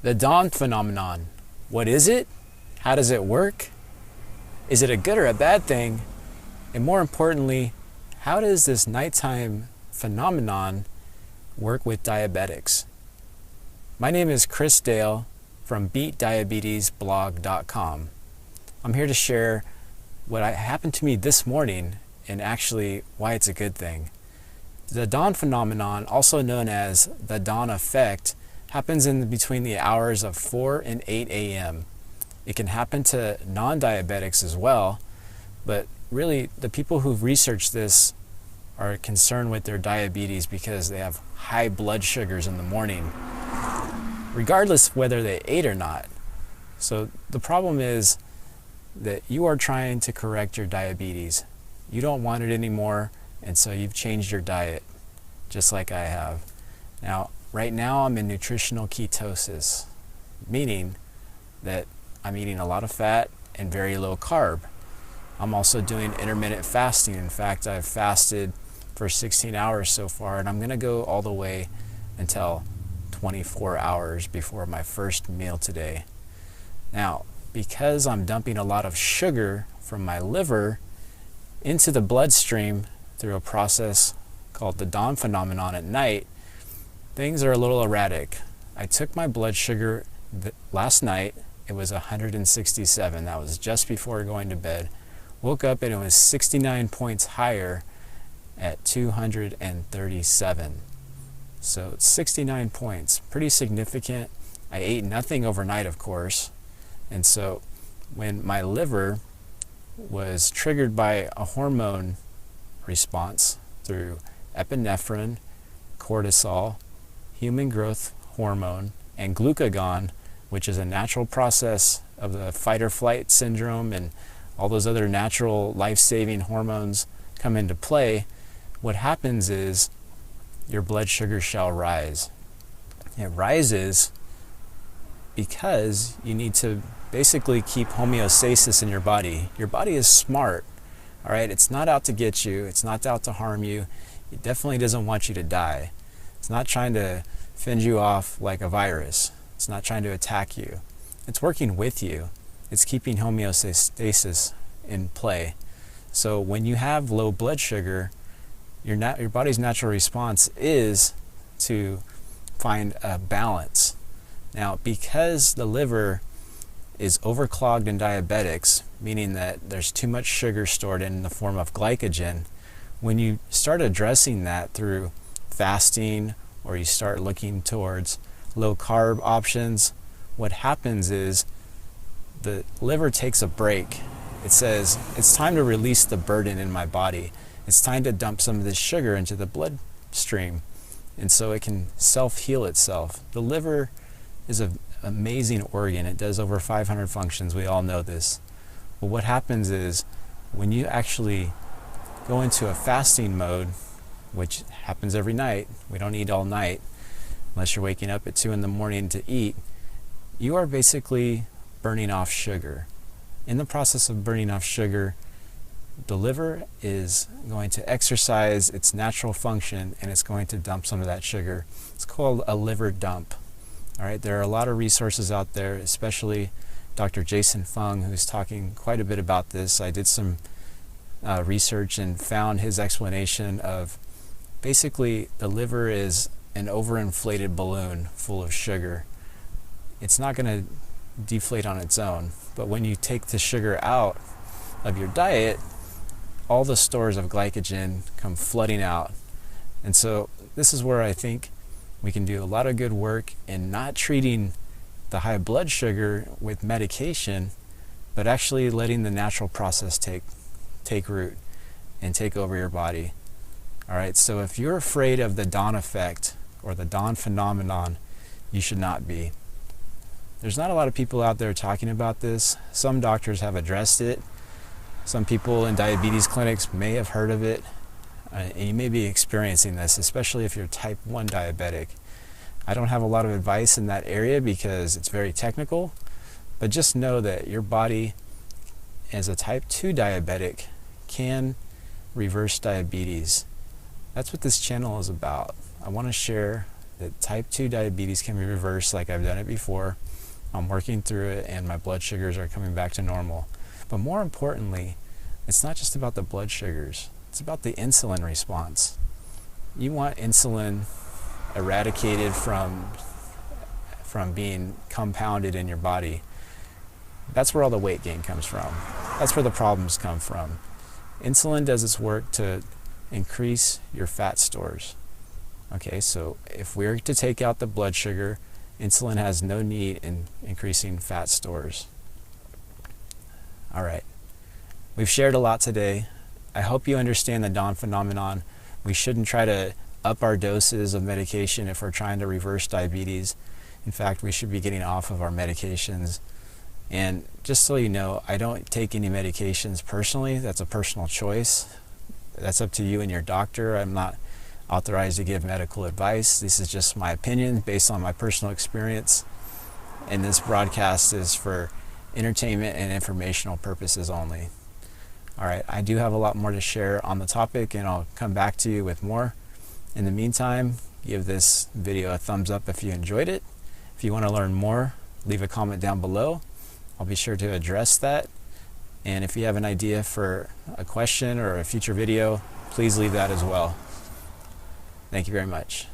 The dawn phenomenon. What is it? How does it work? Is it a good or a bad thing? And more importantly, how does this nighttime phenomenon work with diabetics? My name is Chris Dale from beatdiabetesblog.com. I'm here to share what happened to me this morning and actually why it's a good thing. The dawn phenomenon, also known as the dawn effect, happens in between the hours of 4 and 8 a.m. It can happen to non-diabetics as well, but really the people who've researched this are concerned with their diabetes because they have high blood sugars in the morning, regardless of whether they ate or not. So the problem is that you are trying to correct your diabetes. You don't want it anymore, and so you've changed your diet, just like I have. Now, right now I'm in nutritional ketosis, meaning that I'm eating a lot of fat and very low carb. I'm also doing intermittent fasting. In fact, I've fasted for 16 hours so far, and I'm going to go all the way until 24 hours before my first meal today. Now, because I'm dumping a lot of sugar from my liver into the bloodstream through a process called the dawn phenomenon at night, things are a little erratic. I took my blood sugar last night. It was 167. That was just before going to bed. Woke up and it was 69 points higher at 237. So 69 points, pretty significant. I ate nothing overnight, of course. And so when my liver was triggered by a hormone response through epinephrine, cortisol, human growth hormone, and glucagon, which is a natural process of the fight or flight syndrome and all those other natural life-saving hormones come into play, what happens is your blood sugar shall rise. It rises because you need to basically keep homeostasis in your body. Your body is smart, all right? It's not out to get you. It's not out to harm you. It definitely doesn't want you to die. It's not trying to fend you off like a virus. It's not trying to attack you. It's working with you. It's keeping homeostasis in play. So when you have low blood sugar, your body's natural response is to find a balance. Now, because the liver is overclogged in diabetics, meaning that there's too much sugar stored in the form of glycogen, when you start addressing that through fasting or you start looking towards low carb options, what happens is the liver takes a break. It says, it's time to release the burden in my body. It's time to dump some of this sugar into the bloodstream, and so it can self-heal itself. The liver is an amazing organ. It does over 500 functions. We all know this. But what happens is when you actually go into a fasting mode, which happens every night, we don't eat all night unless you're waking up at 2 in the morning to eat, you are basically burning off sugar. In the process of burning off sugar, the liver is going to exercise its natural function and it's going to dump some of that sugar. It's called a liver dump. All right, there are a lot of resources out there, especially Dr. Jason Fung, who's talking quite a bit about this. I did some research and found his explanation of basically the liver is an overinflated balloon full of sugar. It's not going to deflate on its own, but when you take the sugar out of your diet, all the stores of glycogen come flooding out. And so this is where I think we can do a lot of good work in not treating the high blood sugar with medication, but actually letting the natural process take root and take over your body. All right, so if you're afraid of the dawn effect or the dawn phenomenon, you should not be. There's not a lot of people out there talking about this. Some doctors have addressed it. Some people in diabetes clinics may have heard of it. And you may be experiencing this, especially if you're type 1 diabetic. I don't have a lot of advice in that area because it's very technical, but just know that your body, as a type 2 diabetic, can reverse diabetes. That's what this channel is about. I want to share that type 2 diabetes can be reversed like I've done it before. I'm working through it and my blood sugars are coming back to normal. But more importantly, it's not just about the blood sugars, it's about the insulin response. You want insulin eradicated from being compounded in your body. That's where all the weight gain comes from. That's where the problems come from. Insulin does its work to increase your fat stores. Okay, so if we're to take out the blood sugar, insulin has no need in increasing fat stores. All right, we've shared a lot today. I hope you understand the dawn phenomenon. We shouldn't try to up our doses of medication if we're trying to reverse diabetes. In fact, we should be getting off of our medications. And just so you know, I don't take any medications personally. That's a personal choice. That's up to you and your doctor. I'm not authorized to give medical advice. This is just my opinion based on my personal experience. And this broadcast is for entertainment and informational purposes only. All right, I do have a lot more to share on the topic, and I'll come back to you with more. In the meantime, give this video a thumbs up if you enjoyed it. If you want to learn more, leave a comment down below. I'll be sure to address that. And if you have an idea for a question or a future video, please leave that as well. Thank you very much.